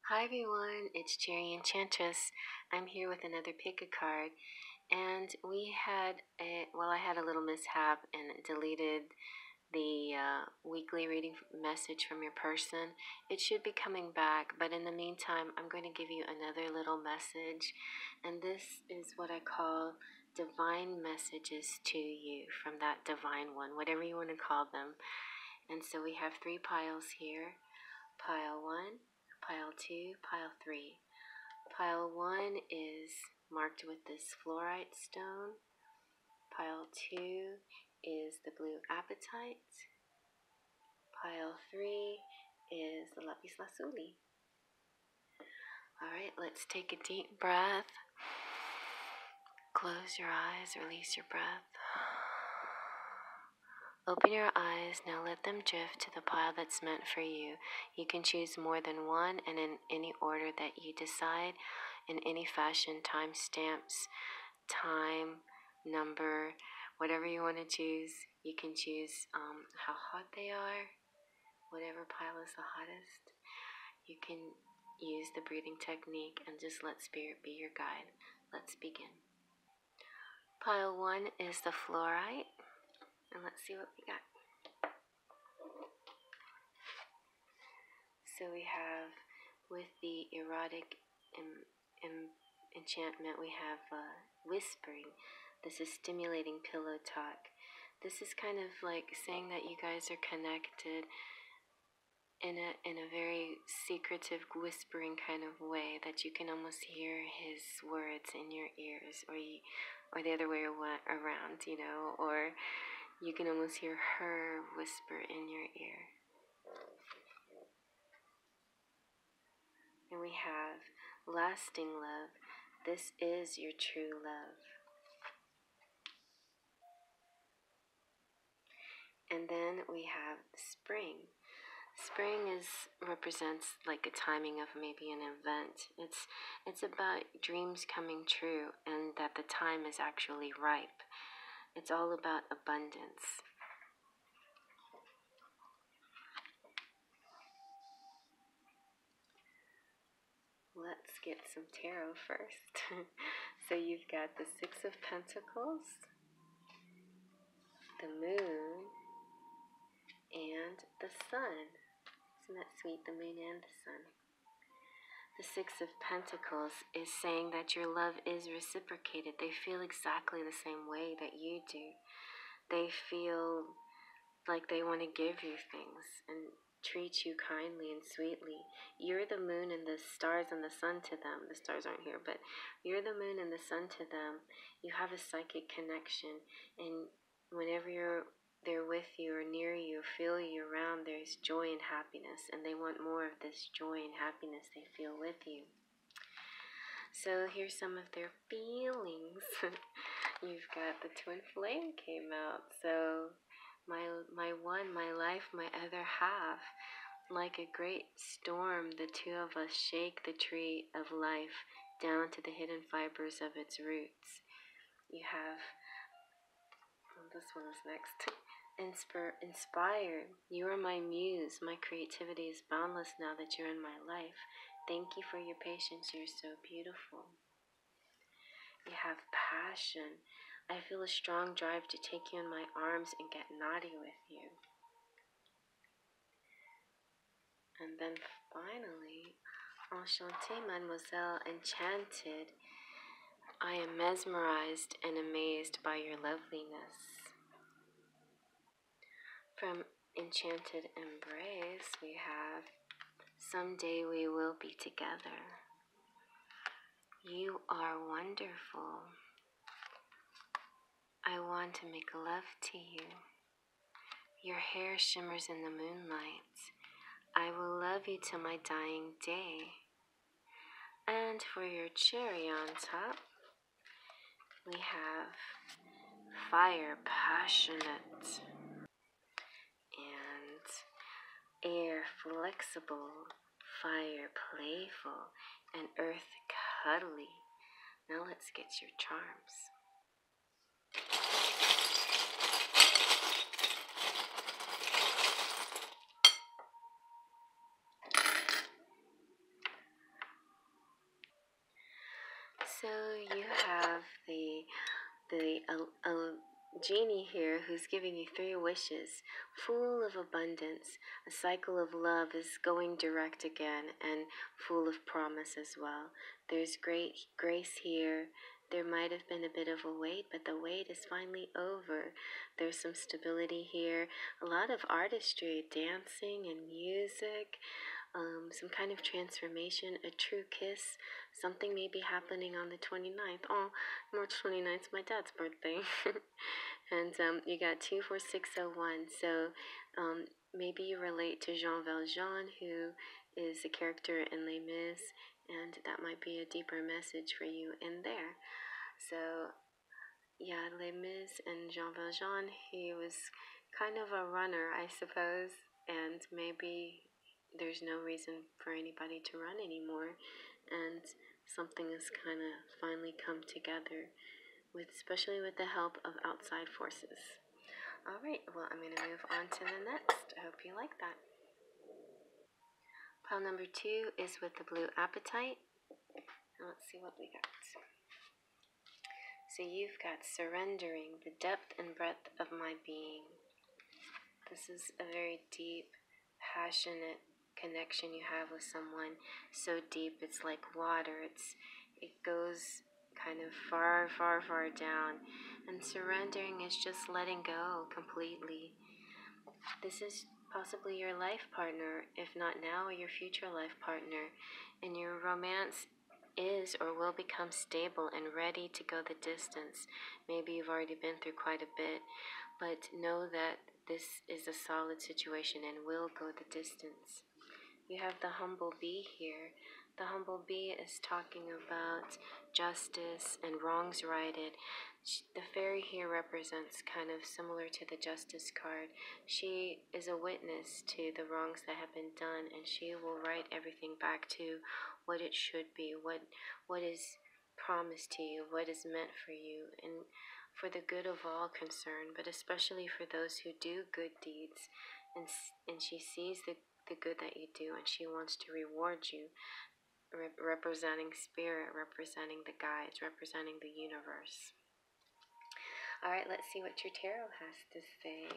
Hi everyone, it's byCherryEnchantress. I'm here with another pick a card, and I had a little mishap and it deleted the weekly reading message from your person. It should be coming back, but in the meantime, I'm going to give you another little message, and this is what I call divine messages to you from that divine one, whatever you want to call them. And so we have 3 piles here. Pile 1, Pile 2, Pile 3. Pile 1 is marked with this Flourite stone. Pile 2 is the blue Apatite. Pile 3 is the lapis lazuli. Alright, let's take a deep breath. Close your eyes, release your breath. Open your eyes, now let them drift to the pile that's meant for you. You can choose more than one and in any order that you decide, in any fashion, time stamps, time, number, whatever you want to choose. You can choose how hot they are, whatever pile is the hottest. You can use the breathing technique and just let spirit be your guide. Let's begin. Pile 1 is the Flourite, and let's see what we got. So we have, with the Erotic Enchantment, we have whispering. This is stimulating pillow talk. This is kind of like saying that you guys are connected in a very secretive, whispering kind of way, that you can almost hear his words in your ears, or the other way around, or you can almost hear her whisper in your ear. And we have lasting love. This is your true love. And then we have spring. Spring represents like a timing of maybe an event. It's about dreams coming true and that the time is actually ripe. It's all about abundance. Let's get some tarot first. So you've got the 6 of Pentacles, the Moon, and the Sun. Isn't that sweet, the Moon and the Sun? The 6 of Pentacles is saying that your love is reciprocated. They feel exactly the same way that you do. They feel like they want to give you things and treat you kindly and sweetly. You're the moon and the stars and the sun to them. The stars aren't here, but you're the moon and the sun to them. You have a psychic connection, and whenever they're with you or near you, feel you around, there's joy and happiness, and they want more of this joy and happiness they feel with you. So here's some of their feelings. You've got the twin flame came out. So my one, my life, my other half. Like a great storm, the two of us shake the tree of life down to the hidden fibers of its roots. You have, this one is next. Inspired. You are my muse. My creativity is boundless now that you're in my life. Thank you for your patience. You're so beautiful. You have passion. I feel a strong drive to take you in my arms and get naughty with you. And then finally, Enchanted, Mademoiselle, Enchanted. I am mesmerized and amazed by your loveliness. From Enchanted Embrace, we have, someday we will be together. You are wonderful. I want to make love to you. Your hair shimmers in the moonlight. I will love you till my dying day. And for your cherry on top, we have fire passionate and air flexible, fire playful, and earth cuddly. Now let's get your charms. So you have the genie here who's giving you 3 wishes, full of abundance. A cycle of love is going direct again and full of promise as well. There's great grace here. There might have been a bit of a wait, but the wait is finally over. There's some stability here, a lot of artistry, dancing and music, some kind of transformation, a true kiss. Something may be happening on the 29th. Oh, March 29th is my dad's birthday. And you got 24601. So maybe you relate to Jean Valjean, who is a character in Les Mis, and that might be a deeper message for you in there. So yeah, Les Mis and Jean Valjean, he was kind of a runner, I suppose, and maybe there's no reason for anybody to run anymore, and something has kind of finally come together, especially with the help of outside forces. All right, well, I'm going to move on to the next. I hope you like that. Pile number 2 is with the blue Apatite. Now let's see what we got. So you've got surrendering the depth and breadth of my being. This is a very deep, passionate connection you have with someone. So deep, it's like water. It goes kind of far, far, far down. And surrendering is just letting go completely. This is possibly your life partner, if not now, your future life partner. And your romance is or will become stable and ready to go the distance. Maybe you've already been through quite a bit, but know that this is a solid situation and will go the distance. You have the humble bee here. The humble bee is talking about justice and wrongs righted. The fairy here represents kind of similar to the justice card. She is a witness to the wrongs that have been done, and she will write everything back to what it should be, what is promised to you, what is meant for you, and for the good of all concerned, but especially for those who do good deeds. And she sees the good that you do, and she wants to reward you, representing spirit, representing the guides, representing the universe. All right, let's see what your tarot has to say.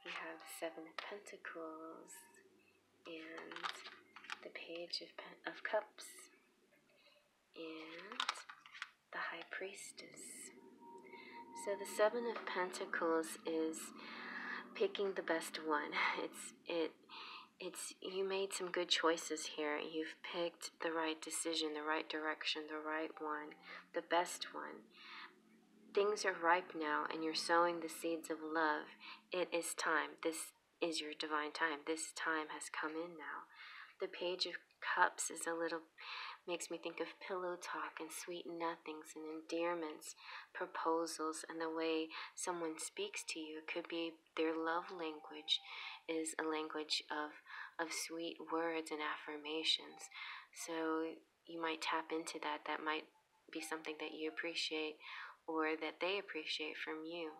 You have 7 of Pentacles and the Page of Cups and the High Priestess. So the 7 of Pentacles is picking the best one. It's you made some good choices here. You've picked the right decision, the right direction, the right one, the best one. Things are ripe now, and you're sowing the seeds of love. It is time. This is your divine time. This time has come in now. The Page of Cups is makes me think of pillow talk and sweet nothings and endearments, proposals, and the way someone speaks to you. It could be their love language is a language of sweet words and affirmations. So you might tap into that. That might be something that you appreciate or that they appreciate from you.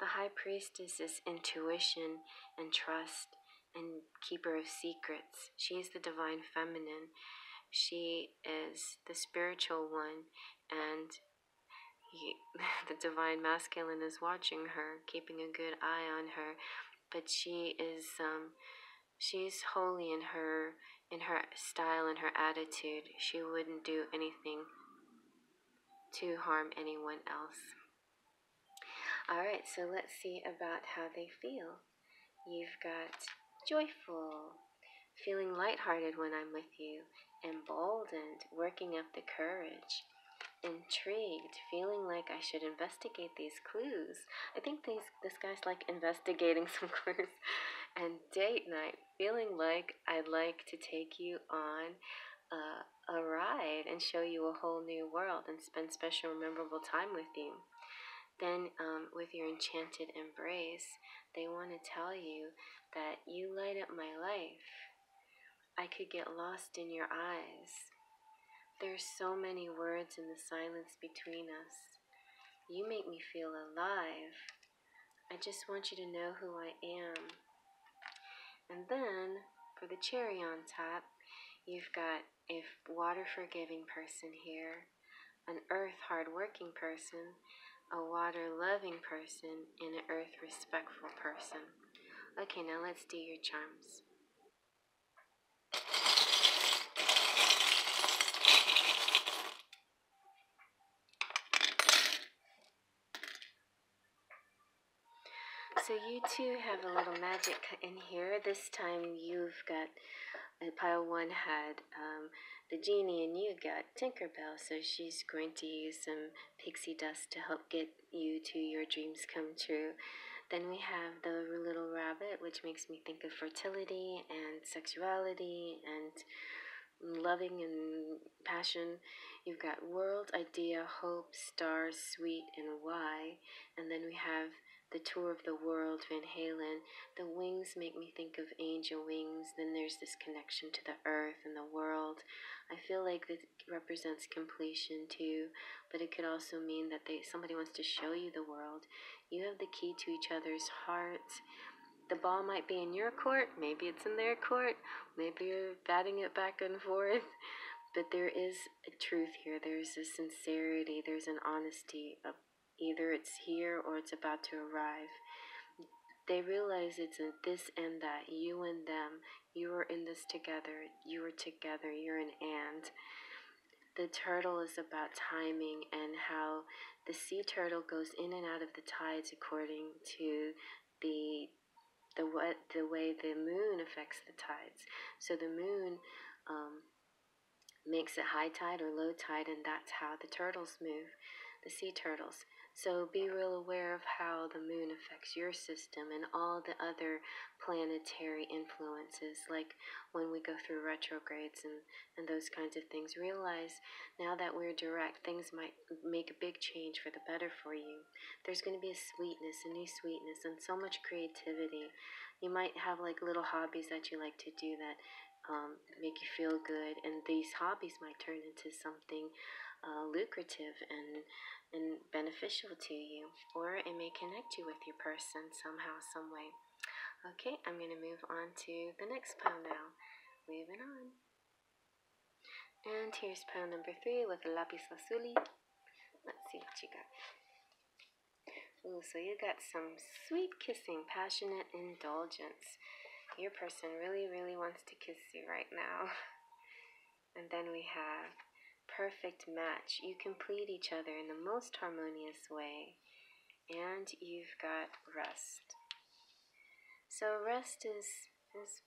The High Priestess is intuition and trust and keeper of secrets. She is the divine feminine. She is the spiritual one, and the divine masculine is watching her, keeping a good eye on her. But she is she's holy in her style and her attitude. She wouldn't do anything to harm anyone else. Alright, so let's see about how they feel. You've got joyful, feeling lighthearted when I'm with you, emboldened, working up the courage, intrigued, feeling like I should investigate these clues. I think this guy's like investigating some clues. And date night, feeling like I'd like to take you on a ride and show you a whole new world and spend special, memorable time with you. Then with your Enchanted Embrace, they want to tell you that you light up my life. I could get lost in your eyes. There's so many words in the silence between us. You make me feel alive. I just want you to know who I am. And then, for the cherry on top, you've got a water-forgiving person here, an earth hard-working person, a water-loving person, and an earth-respectful person. Okay, now let's do your charms. So you two have a little magic in here. This time you've got, pile one had the genie and you got Tinkerbell. So she's going to use some pixie dust to help get you to your dreams come true. Then we have the little rabbit, which makes me think of fertility and sexuality and loving and passion. You've got world, idea, hope, stars, sweet, and why. And then we have the tour of the world, Van Halen. The wings make me think of angel wings. Then there's this connection to the earth and the world. I feel like this represents completion too, but it could also mean that somebody wants to show you the world. You have the key to each other's hearts. The ball might be in your court, maybe it's in their court, maybe you're batting it back and forth, but there is a truth here. There's a sincerity, there's an honesty. Either it's here or it's about to arrive. They realize it's a this and that, you and them. You are in this together, you are together, you're an and. The turtle is about timing and how the sea turtle goes in and out of the tides according to the way the moon affects the tides. So the moon makes it high tide or low tide, and that's how the turtles move, the sea turtles. So be real aware of how the moon affects your system and all the other planetary influences, like when we go through retrogrades and those kinds of things. Realize now that we're direct, things might make a big change for the better for you. There's going to be a sweetness, a new sweetness, and so much creativity. You might have like little hobbies that you like to do that make you feel good, and these hobbies might turn into something lucrative and beneficial to you, or it may connect you with your person somehow, some way. Okay, I'm going to move on to the next pile now. Moving on. And here's pile number 3 with lapis lazuli. Let's see what you got. Ooh, so you got some sweet kissing, passionate indulgence. Your person really, really wants to kiss you right now. And then we have perfect match. You complete each other in the most harmonious way. And you've got rest. So rest is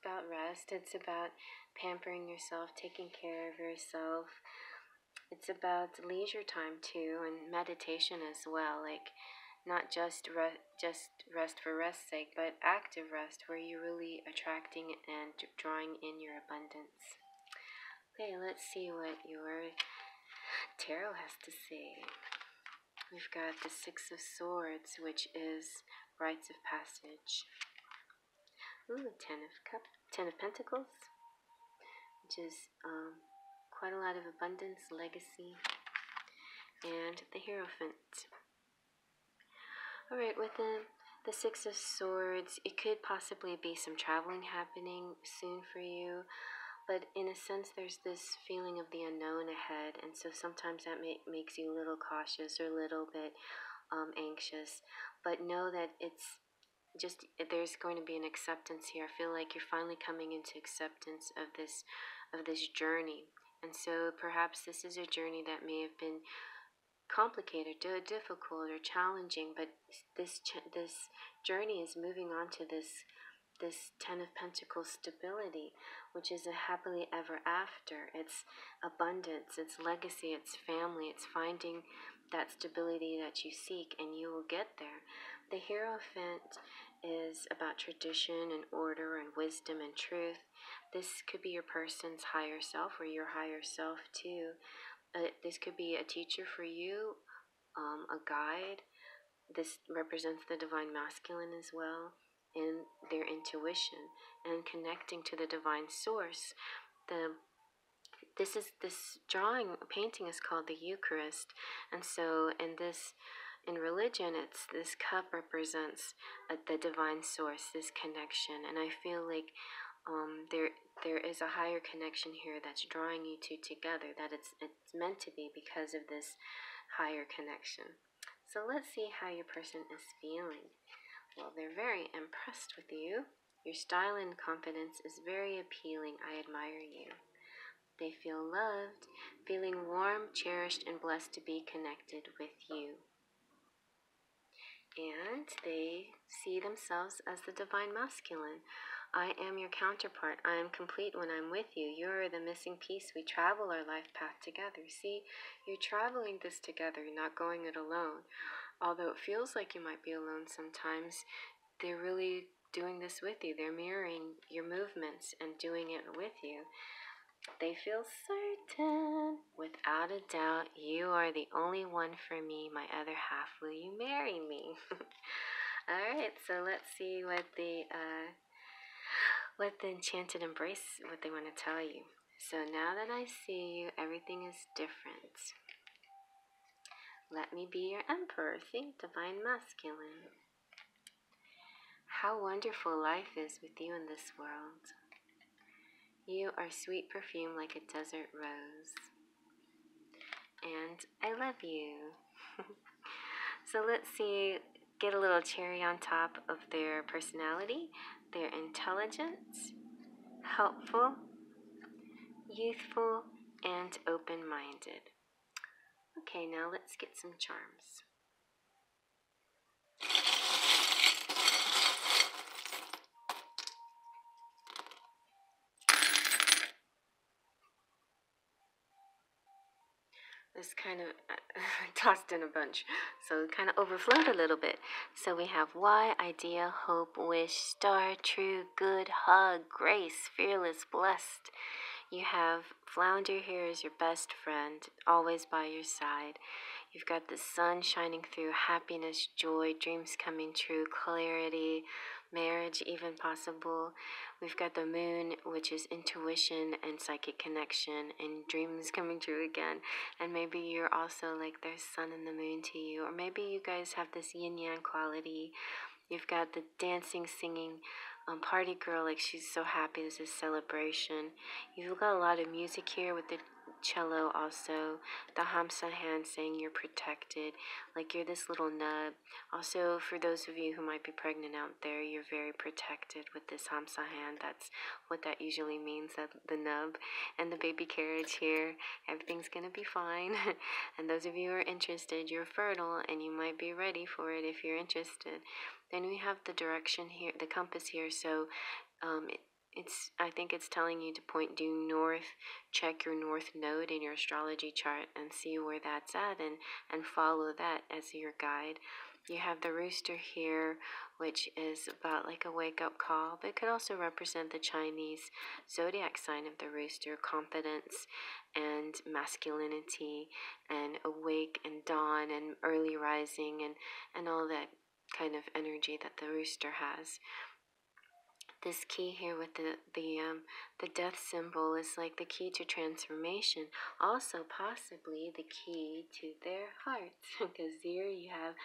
about rest. It's about pampering yourself, taking care of yourself. It's about leisure time too, and meditation as well. Like not just rest for rest's sake, but active rest where you're really attracting and drawing in your abundance. Okay, let's see what your tarot has to say. We've got the Six of Swords, which is rites of passage. Ooh, Ten of Pentacles, which is quite a lot of abundance, legacy, and the Hierophant. Alright, with the Six of Swords, it could possibly be some traveling happening soon for you. But in a sense, there's this feeling of the unknown ahead, and so sometimes that makes you a little cautious or a little bit anxious. But know that it's just, there's going to be an acceptance here. I feel like you're finally coming into acceptance of this journey, and so perhaps this is a journey that may have been complicated, difficult, or challenging. But this journey is moving on to this Ten of Pentacles stability, which is a happily ever after. It's abundance, it's legacy, it's family, it's finding that stability that you seek, and you will get there. The Hierophant is about tradition and order and wisdom and truth. This could be your person's higher self or your higher self too. This could be a teacher for you, a guide. This represents the divine masculine as well, and their intuition and connecting to the divine source. This painting is called the Eucharist, and so in religion, it's this cup represents the divine source, this connection, and I feel like there is a higher connection here that's drawing you two together, that it's meant to be because of this higher connection. So let's see how your person is feeling. Well, they're very impressed with you. Your style and confidence is very appealing. I admire you. They feel loved, feeling warm, cherished, and blessed to be connected with you. And they see themselves as the divine masculine. I am your counterpart. I am complete when I'm with you. You're the missing piece. We travel our life path together. See, you're traveling this together, not going it alone. Although it feels like you might be alone sometimes, they're really doing this with you. They're mirroring your movements and doing it with you. They feel certain, without a doubt, you are the only one for me, my other half. Will you marry me? Alright, so let's see what the Enchanted Embrace, what they want to tell you. So now that I see you, everything is different. Let me be your emperor. Think divine masculine. How wonderful life is with you in this world. You are sweet perfume like a desert rose. And I love you. So let's see, get a little cherry on top of their personality. They're intelligent, helpful, youthful, and open-minded. Okay, now let's get some charms. This kind of tossed in a bunch, so it kind of overflowed a little bit. So we have why, idea, hope, wish, star, true, good, hug, grace, fearless, blessed. You have flounder here as your best friend, always by your side. You've got the sun shining through, happiness, joy, dreams coming true, clarity, marriage even possible. We've got the moon, which is intuition and psychic connection and dreams coming true again. And maybe you're also like there's sun and the moon to you, or maybe you guys have this yin-yang quality. You've got the dancing, singing, party girl, like she's so happy, this is celebration. You've got a lot of music here with the cello also, the hamsa hand saying you're protected, like you're this little nub. Also, for those of you who might be pregnant out there, you're very protected with this hamsa hand. That's what that usually means, that the nub. And the baby carriage here, everything's gonna be fine. And those of you who are interested, you're fertile and you might be ready for it if you're interested. Then we have the direction here, the compass here, so I think it's telling you to point due north, check your north node in your astrology chart and see where that's at, and follow that as your guide. You have the rooster here, which is about like a wake-up call, but it could also represent the Chinese zodiac sign of the rooster, confidence and masculinity and awake and dawn and early rising and all that kind of energy that the rooster has. This key here with the death symbol is like the key to transformation, also possibly the key to their heart, because here you have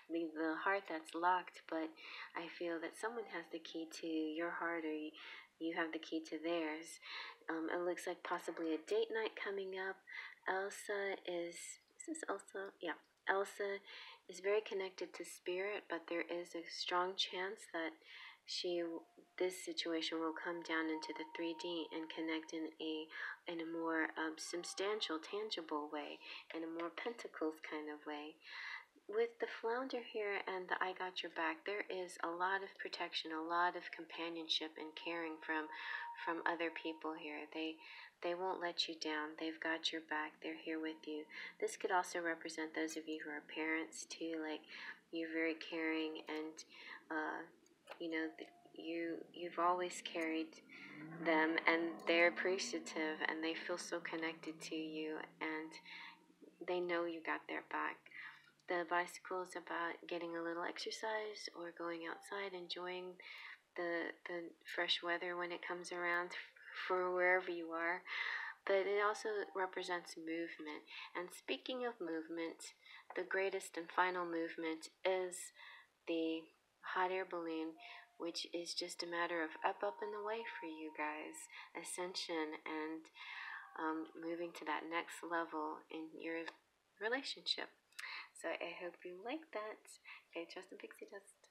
the heart that's locked, but I feel that someone has the key to your heart, or you have the key to theirs. It looks like possibly a date night coming up. Elsa is this Elsa? Yeah, Elsa is very connected to spirit, but there is a strong chance that this situation will come down into the 3D and connect in a more substantial, tangible way, in a more pentacles kind of way. With the flounder here and the I got your back, there is a lot of protection, a lot of companionship and caring from other people here. They won't let you down. They've got your back. They're here with you. This could also represent those of you who are parents too. Like, you're very caring, and you know, you've always carried them, and they're appreciative, and they feel so connected to you, and they know you got their back. The bicycle is about getting a little exercise or going outside, enjoying the fresh weather when it comes around for wherever you are. But it also represents movement. And speaking of movement, the greatest and final movement is the hot air balloon, which is just a matter of up and away for you guys. Ascension and moving to that next level in your relationship. So I hope you like that. Okay, trust and pixie dust.